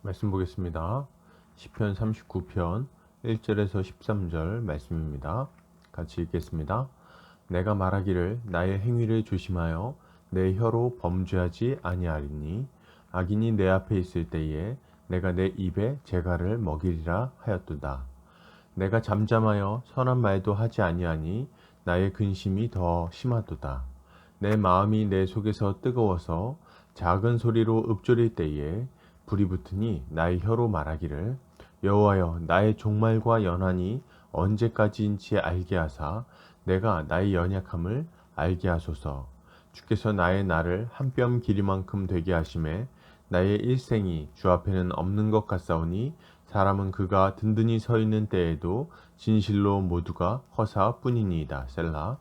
말씀 보겠습니다. 시편 39편 1절에서 13절 말씀입니다. 같이 읽겠습니다. 내가 말하기를 나의 행위를 조심하여 내 혀로 범죄하지 아니하리니 악인이 내 앞에 있을 때에 내가 내 입에 재갈을 먹이리라 하였도다. 내가 잠잠하여 선한 말도 하지 아니하니 나의 근심이 더 심하도다. 내 마음이 내 속에서 뜨거워서 작은 소리로 읊조릴 때에 불이 붙으니 나의 혀로 말하기를 여호와여 나의 종말과 연한이 언제까지인지 알게 하사 내가 나의 연약함을 알게 하소서. 주께서 나의 날을 한 뼘 길이만큼 되게 하심에 나의 일생이 주 앞에는 없는 것 같사오니 사람은 그가 든든히 서 있는 때에도 진실로 모두가 허사뿐이니이다. 셀라.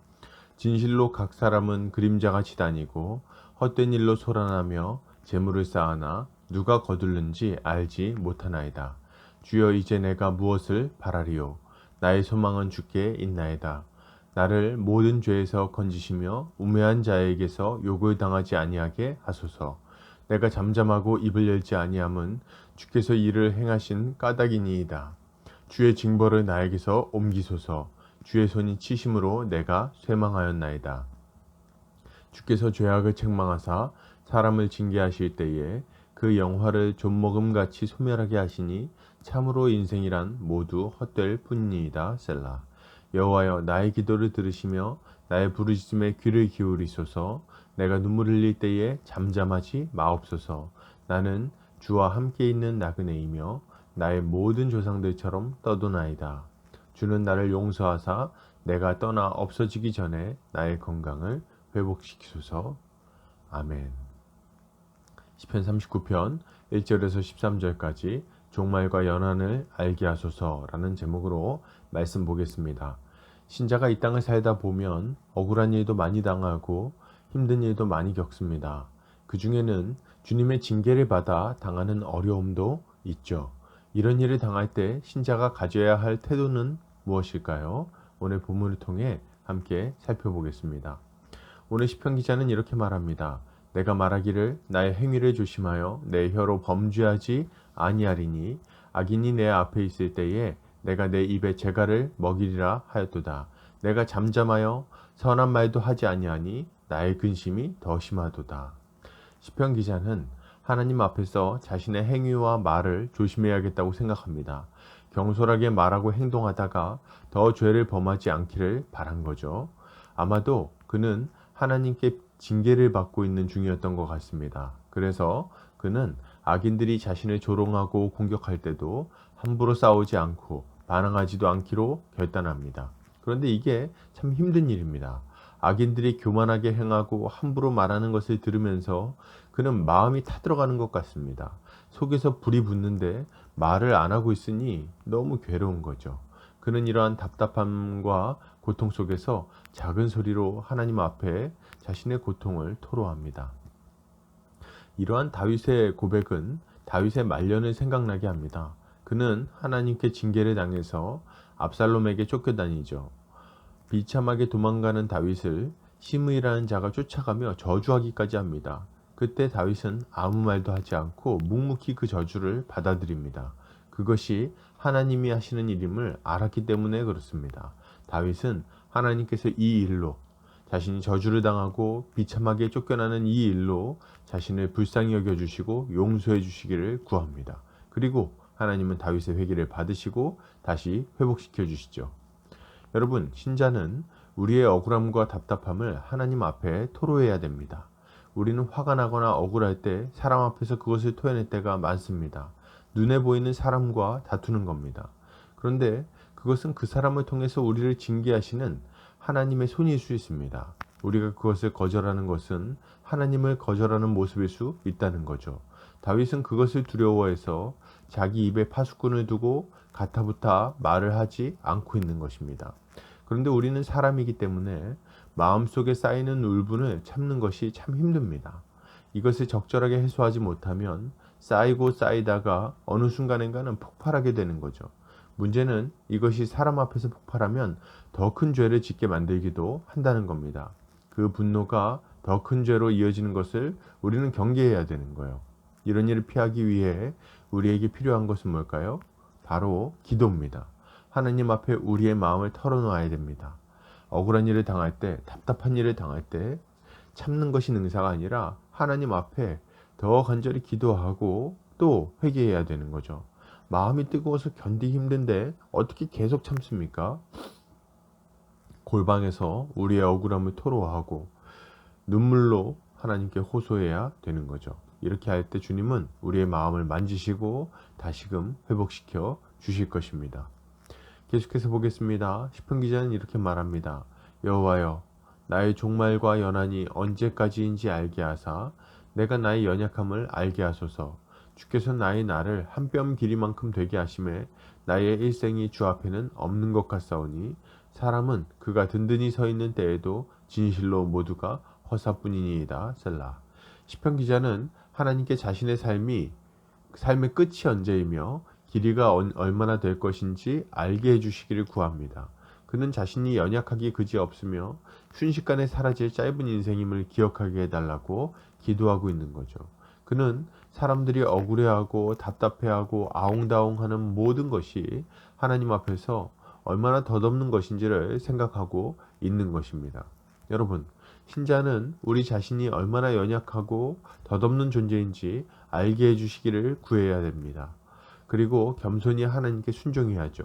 진실로 각 사람은 그림자같이 다니고 헛된 일로 소란하며 재물을 쌓아나 누가 거둘는지 알지 못하나이다. 주여 이제 내가 무엇을 바라리요? 나의 소망은 주께 있나이다. 나를 모든 죄에서 건지시며 우매한 자에게서 욕을 당하지 아니하게 하소서. 내가 잠잠하고 입을 열지 아니함은 주께서 이를 행하신 까닭이니이다. 주의 징벌을 나에게서 옮기소서. 주의 손이 치심으로 내가 쇠망하였나이다. 주께서 죄악을 책망하사 사람을 징계하실 때에 그 영화를 좀먹음같이 소멸하게 하시니 참으로 인생이란 모두 헛될 뿐이니이다. 셀라. 여호와여 나의 기도를 들으시며 나의 부르짖음에 귀를 기울이소서. 내가 눈물 흘릴 때에 잠잠하지 마옵소서. 나는 주와 함께 있는 나그네이며 나의 모든 조상들처럼 떠도나이다. 주는 나를 용서하사 내가 떠나 없어지기 전에 나의 건강을 회복시키소서. 아멘. 시편 39편 1절에서 13절까지 종말과 연한을 알게 하소서라는 제목으로 말씀 보겠습니다. 신자가 이 땅을 살다 보면 억울한 일도 많이 당하고 힘든 일도 많이 겪습니다. 그 중에는 주님의 징계를 받아 당하는 어려움도 있죠. 이런 일을 당할 때 신자가 가져야 할 태도는 무엇일까요? 오늘 본문을 통해 함께 살펴보겠습니다. 오늘 시편 기자는 이렇게 말합니다. 내가 말하기를 나의 행위를 조심하여 내 혀로 범죄하지 아니하리니 악인이 내 앞에 있을 때에 내가 내 입에 재갈을 먹이리라 하였도다. 내가 잠잠하여 선한 말도 하지 아니하니 나의 근심이 더 심하도다. 시편 기자는 하나님 앞에서 자신의 행위와 말을 조심해야겠다고 생각합니다. 경솔하게 말하고 행동하다가 더 죄를 범하지 않기를 바란 거죠. 아마도 그는 하나님께 징계를 받고 있는 중이었던 것 같습니다. 그래서 그는 악인들이 자신을 조롱하고 공격할 때도 함부로 싸우지 않고 반항하지도 않기로 결단합니다. 그런데 이게 참 힘든 일입니다. 악인들이 교만하게 행하고 함부로 말하는 것을 들으면서 그는 마음이 타들어가는 것 같습니다. 속에서 불이 붙는데 말을 안 하고 있으니 너무 괴로운 거죠. 그는 이러한 답답함과 고통 속에서 작은 소리로 하나님 앞에 자신의 고통을 토로합니다. 이러한 다윗의 고백은 다윗의 말년을 생각나게 합니다. 그는 하나님께 징계를 당해서 압살롬에게 쫓겨다니죠. 비참하게 도망가는 다윗을 시므이라는 자가 쫓아가며 저주하기까지 합니다. 그때 다윗은 아무 말도 하지 않고 묵묵히 그 저주를 받아들입니다. 그것이 하나님이 하시는 일임을 알았기 때문에 그렇습니다. 다윗은 하나님께서 이 일로 자신이 저주를 당하고 비참하게 쫓겨나는 이 일로 자신을 불쌍히 여겨주시고 용서해 주시기를 구합니다. 그리고 하나님은 다윗의 회개를 받으시고 다시 회복시켜 주시죠. 여러분, 신자는 우리의 억울함과 답답함을 하나님 앞에 토로해야 됩니다. 우리는 화가 나거나 억울할 때 사람 앞에서 그것을 토해낼 때가 많습니다. 눈에 보이는 사람과 다투는 겁니다. 그런데 그것은 그 사람을 통해서 우리를 징계하시는 하나님의 손일 수 있습니다. 우리가 그것을 거절하는 것은 하나님을 거절하는 모습일 수 있다는 거죠. 다윗은 그것을 두려워해서 자기 입에 파수꾼을 두고 가타부타 말을 하지 않고 있는 것입니다. 그런데 우리는 사람이기 때문에 마음속에 쌓이는 울분을 참는 것이 참 힘듭니다. 이것을 적절하게 해소하지 못하면 쌓이고 쌓이다가 어느 순간인가는 폭발하게 되는 거죠. 문제는 이것이 사람 앞에서 폭발하면 더 큰 죄를 짓게 만들기도 한다는 겁니다. 그 분노가 더 큰 죄로 이어지는 것을 우리는 경계해야 되는 거예요. 이런 일을 피하기 위해 우리에게 필요한 것은 뭘까요? 바로 기도입니다. 하나님 앞에 우리의 마음을 털어놓아야 됩니다. 억울한 일을 당할 때, 답답한 일을 당할 때 참는 것이 능사가 아니라 하나님 앞에 더 간절히 기도하고 또 회개해야 되는 거죠. 마음이 뜨거워서 견디기 힘든데 어떻게 계속 참습니까? 골방에서 우리의 억울함을 토로하고 눈물로 하나님께 호소해야 되는 거죠. 이렇게 할 때 주님은 우리의 마음을 만지시고 다시금 회복시켜 주실 것입니다. 계속해서 보겠습니다. 시편 기자는 이렇게 말합니다. 여호와여, 나의 종말과 연한이 언제까지인지 알게 하사 내가 나의 연약함을 알게 하소서. 주께서 나의 날을 한 뼘 길이만큼 되게 하심에 나의 일생이 주 앞에는 없는 것 같사오니 사람은 그가 든든히 서 있는 때에도 진실로 모두가 허사뿐이니이다. 셀라. 시편 기자는 하나님께 자신의 삶의 끝이 언제이며 길이가 얼마나 될 것인지 알게 해주시기를 구합니다. 그는 자신이 연약하기 그지없으며 순식간에 사라질 짧은 인생임을 기억하게 해달라고 기도하고 있는 거죠. 그는 사람들이 억울해하고 답답해하고 아웅다웅하는 모든 것이 하나님 앞에서 얼마나 덧없는 것인지를 생각하고 있는 것입니다. 여러분, 신자는 우리 자신이 얼마나 연약하고 덧없는 존재인지 알게 해주시기를 구해야 됩니다. 그리고 겸손히 하나님께 순종해야죠.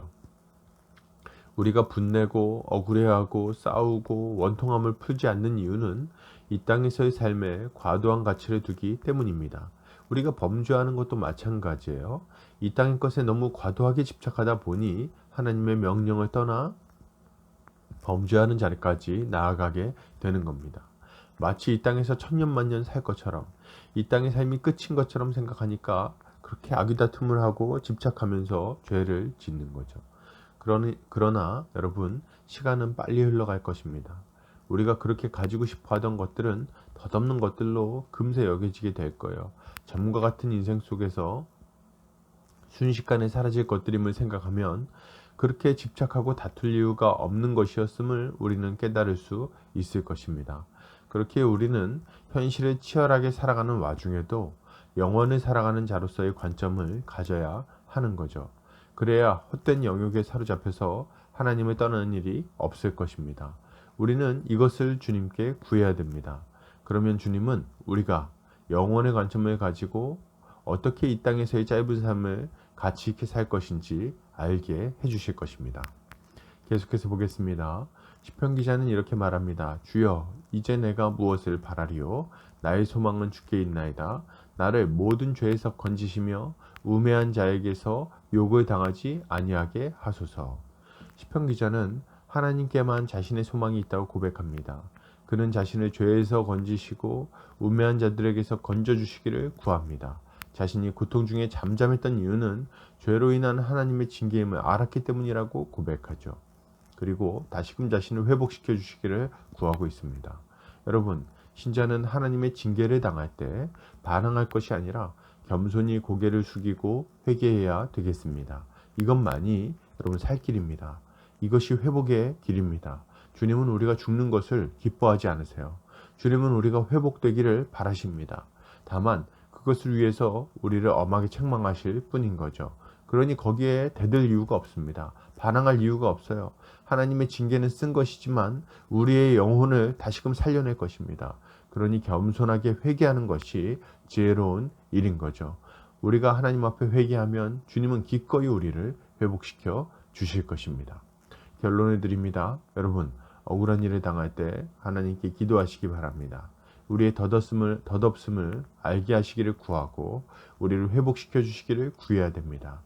우리가 분내고 억울해하고 싸우고 원통함을 풀지 않는 이유는 이 땅에서의 삶에 과도한 가치를 두기 때문입니다. 우리가 범죄하는 것도 마찬가지예요. 이 땅의 것에 너무 과도하게 집착하다 보니 하나님의 명령을 떠나 범죄하는 자리까지 나아가게 되는 겁니다. 마치 이 땅에서 천년만년 살 것처럼, 이 땅의 삶이 끝인 것처럼 생각하니까 그렇게 악유다툼을 하고 집착하면서 죄를 짓는 거죠. 그러나 여러분, 시간은 빨리 흘러갈 것입니다. 우리가 그렇게 가지고 싶어 하던 것들은 덧없는 것들로 금세 여겨지게 될 거예요. 전과 같은 인생 속에서 순식간에 사라질 것들임을 생각하면 그렇게 집착하고 다툴 이유가 없는 것이었음을 우리는 깨달을 수 있을 것입니다. 그렇게 우리는 현실을 치열하게 살아가는 와중에도 영원을 살아가는 자로서의 관점을 가져야 하는 거죠. 그래야 헛된 영역에 사로잡혀서 하나님을 떠나는 일이 없을 것입니다. 우리는 이것을 주님께 구해야 됩니다. 그러면 주님은 우리가 영원의 관점을 가지고 어떻게 이 땅에서의 짧은 삶을 가치 있게 살 것인지 알게 해주실 것입니다. 계속해서 보겠습니다. 시편 기자는 이렇게 말합니다. 주여, 이제 내가 무엇을 바라리요? 나의 소망은 주께 있나이다. 나를 모든 죄에서 건지시며 우매한 자에게서 욕을 당하지 아니하게 하소서. 시편 기자는 하나님께만 자신의 소망이 있다고 고백합니다. 그는 자신을 죄에서 건지시고 우매한 자들에게서 건져주시기를 구합니다. 자신이 고통 중에 잠잠했던 이유는 죄로 인한 하나님의 징계임을 알았기 때문이라고 고백하죠. 그리고 다시금 자신을 회복시켜 주시기를 구하고 있습니다. 여러분, 신자는 하나님의 징계를 당할 때 반항할 것이 아니라 겸손히 고개를 숙이고 회개해야 되겠습니다. 이것만이 여러분 살 길입니다. 이것이 회복의 길입니다. 주님은 우리가 죽는 것을 기뻐하지 않으세요. 주님은 우리가 회복되기를 바라십니다. 다만 그것을 위해서 우리를 엄하게 책망하실 뿐인 거죠. 그러니 거기에 대들 이유가 없습니다. 반항할 이유가 없어요. 하나님의 징계는 쓴 것이지만 우리의 영혼을 다시금 살려낼 것입니다. 그러니 겸손하게 회개하는 것이 지혜로운 일인 거죠. 우리가 하나님 앞에 회개하면 주님은 기꺼이 우리를 회복시켜 주실 것입니다. 결론을 드립니다. 여러분, 억울한 일을 당할 때 하나님께 기도하시기 바랍니다. 우리의 덧없음을 알게 하시기를 구하고 우리를 회복시켜 주시기를 구해야 됩니다.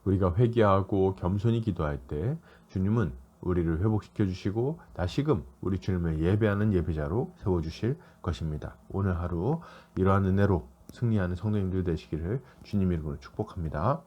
우리가 회개하고 겸손히 기도할 때 주님은 우리를 회복시켜 주시고 다시금 우리 주님을 예배하는 예배자로 세워주실 것입니다. 오늘 하루 이러한 은혜로 승리하는 성도님들 되시기를 주님 이름으로 축복합니다.